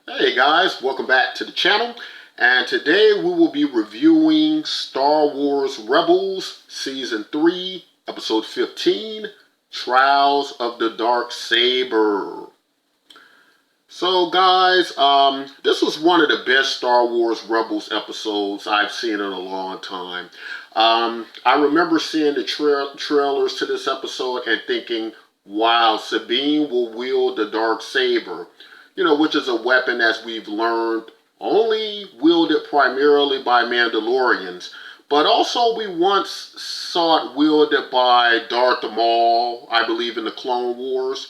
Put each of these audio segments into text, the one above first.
Hey guys, welcome back to the channel, and today we will be reviewing Star Wars Rebels Season 3, Episode 15, Trials of the Dark Saber. So guys, this was one of the best Star Wars Rebels episodes I've seen in a long time. I remember seeing the trailers to this episode and thinking, wow, Sabine will wield the Dark Saber. Which is a weapon, as we've learned, only wielded primarily by Mandalorians. But also we once saw it wielded by Darth Maul, I believe, in the Clone Wars.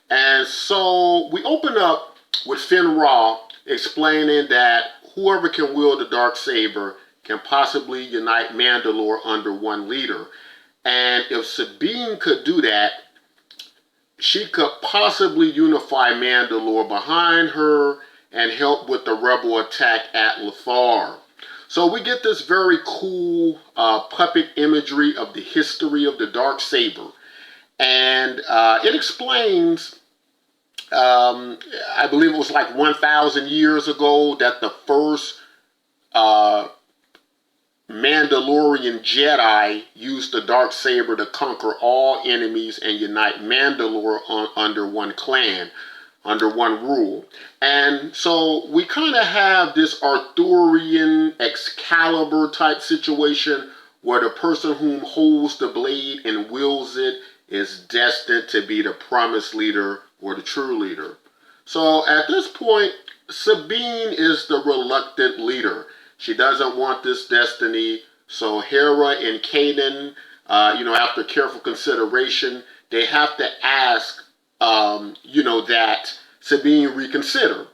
And so we open up with Finn Ra explaining that whoever can wield the Darksaber can possibly unite Mandalore under one leader. And if Sabine could do that, she could possibly unify Mandalore behind her and help with the rebel attack at Lothar. So we get this very cool puppet imagery of the history of the Darksaber. And it explains, I believe it was like 1,000 years ago, that the first Mandalorian Jedi used the Darksaber to conquer all enemies and unite Mandalore under one clan, under one rule. And so we kind of have this Arthurian Excalibur type situation where the person whom holds the blade and wields it is destined to be the promised leader or the true leader. So at this point, Sabine is the reluctant leader. She doesn't want this destiny. So Hera and Kanan, after careful consideration, they have to ask, that Sabine reconsider,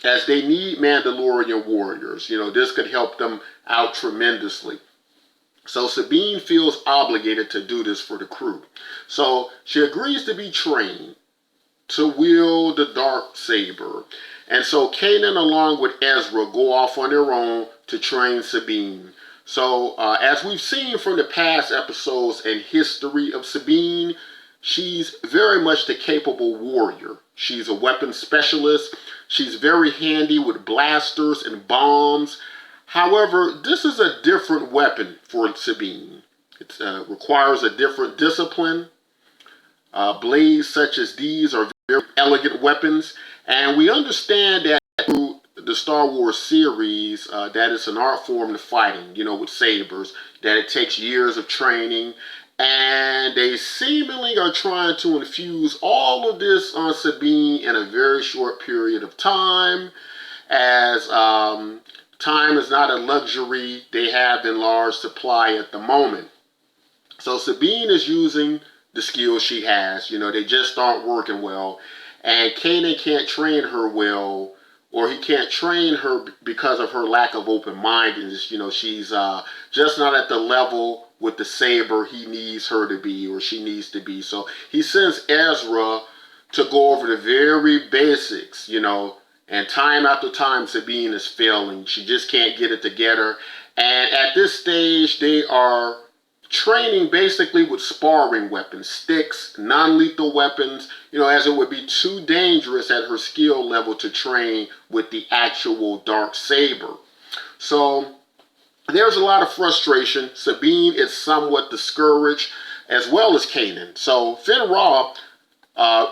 as they need Mandalorian warriors. This could help them out tremendously. So Sabine feels obligated to do this for the crew. So she agrees to be trained to wield the Darksaber. And so Kanan, along with Ezra, go off on their own to train Sabine. So as we've seen from the past episodes and history of Sabine, she's very much the capable warrior. She's a weapon specialist. She's very handy with blasters and bombs. However, this is a different weapon for Sabine. It requires a different discipline. Blades such as these are very elegant weapons. And we understand that through the Star Wars series, that it's an art form to fighting, with sabers, that it takes years of training. And they seemingly are trying to infuse all of this on Sabine in a very short period of time, as time is not a luxury they have in large supply at the moment. So Sabine is using the skills she has. They just aren't working well. And Kanan can't train her well, or he can't train her because of her lack of open-mindedness. She's just not at the level with the saber he needs her to be, or she needs to be. So he sends Ezra to go over the very basics, and time after time Sabine is failing. She just can't get it together. And at this stage, they are training basically with sparring weapons, sticks, non-lethal weapons, as it would be too dangerous at her skill level to train with the actual Darksaber. So there's a lot of frustration. Sabine is somewhat discouraged, as well as Kanan. So Finn Ra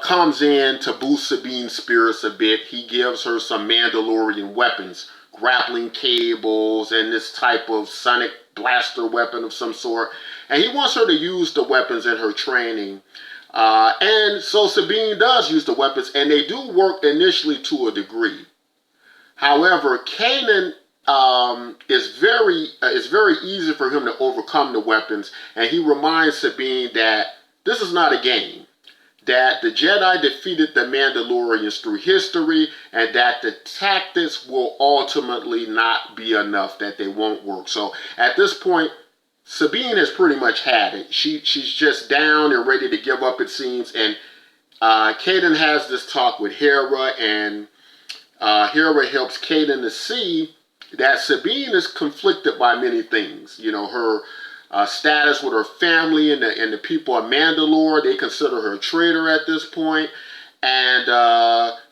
comes in to boost Sabine's spirits a bit. He gives her some Mandalorian weapons, grappling cables, and this type of sonic blaster weapon of some sort. And he wants her to use the weapons in her training. And so Sabine does use the weapons, and they do work initially to a degree. However, Kanan is very easy for him to overcome the weapons, and he reminds Sabine that this is not a game, that the Jedi defeated the Mandalorians through history, and that the tactics will ultimately not be enough, that they won't work. So at this point, Sabine has pretty much had it. She's just down and ready to give up, it seems. And Kanan has this talk with Hera, and Hera helps Kanan to see that Sabine is conflicted by many things. Her status with her family and the people of Mandalore, they consider her a traitor at this point. And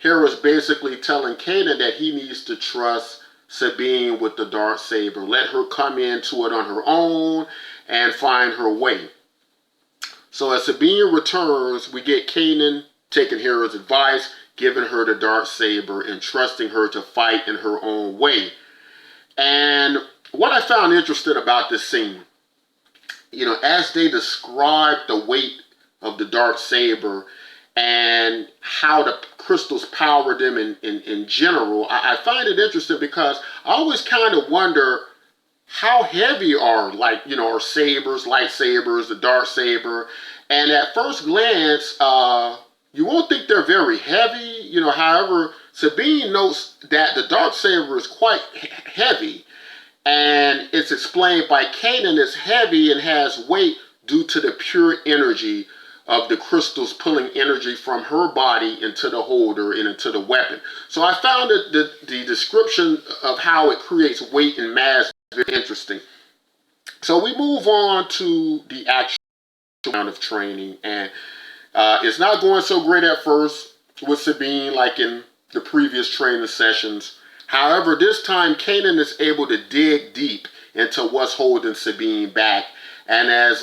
Hera's basically telling Kanan that he needs to trust Sabine with the dark saber. Let her come into it on her own and find her way. So as Sabine returns, we get Kanan taking Hera's advice, giving her the dark saber, and trusting her to fight in her own way. And what I found interesting about this scene, as they describe the weight of the dark saber and how the crystals power them in general, I find it interesting because I always kind of wonder how heavy are sabers, lightsabers, the dark saber. And at first glance, you won't think they're very heavy. However, Sabine notes that the dark saber is quite heavy. And it's explained by Kanan it's heavy and has weight due to the pure energy of the crystals pulling energy from her body into the holder and into the weapon. So I found the description of how it creates weight and mass very interesting. So we move on to the actual round of training, and it's not going so great at first with Sabine like in the previous training sessions. However, this time Kanan is able to dig deep into what's holding Sabine back. And as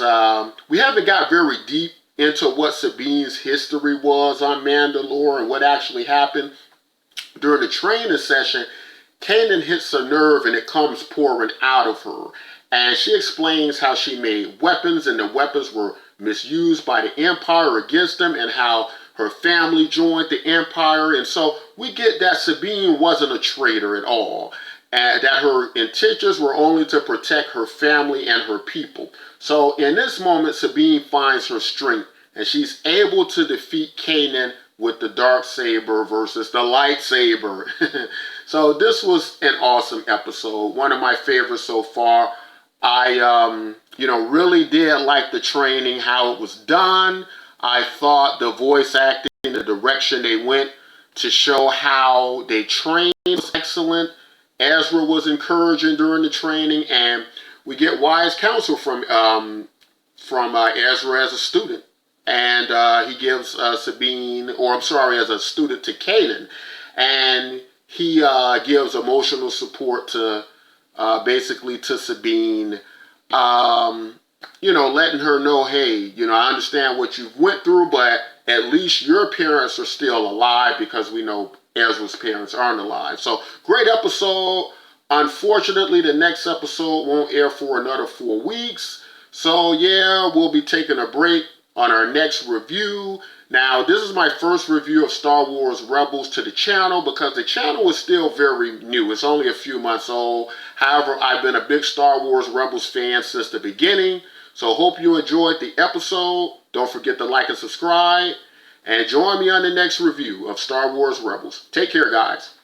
we haven't got very deep into what Sabine's history was on Mandalore and what actually happened during the training session, Kanan hits a nerve and it comes pouring out of her. And she explains how she made weapons and the weapons were misused by the Empire against them, and how her family joined the Empire. And so we get that Sabine wasn't a traitor at all, and that her intentions were only to protect her family and her people. So in this moment, Sabine finds her strength, and she's able to defeat Kanan with the dark saber versus the lightsaber. So this was an awesome episode, one of my favorites so far. I really did like the training, how it was done. I thought the voice acting, the direction they went to show how they trained was excellent. Ezra was encouraging during the training, and we get wise counsel from Ezra as a student. And he gives as a student to Kanan. And he gives emotional support to Sabine, letting her know, hey, I understand what you've went through, but at least your parents are still alive, because we know Ezra's parents aren't alive. So great episode. Unfortunately, the next episode won't air for another 4 weeks. So yeah, we'll be taking a break on our next review. Now, this is my first review of Star Wars Rebels to the channel, because the channel is still very new. It's only a few months old. However, I've been a big Star Wars Rebels fan since the beginning. So hope you enjoyed the episode. Don't forget to like and subscribe. And join me on the next review of Star Wars Rebels. Take care, guys.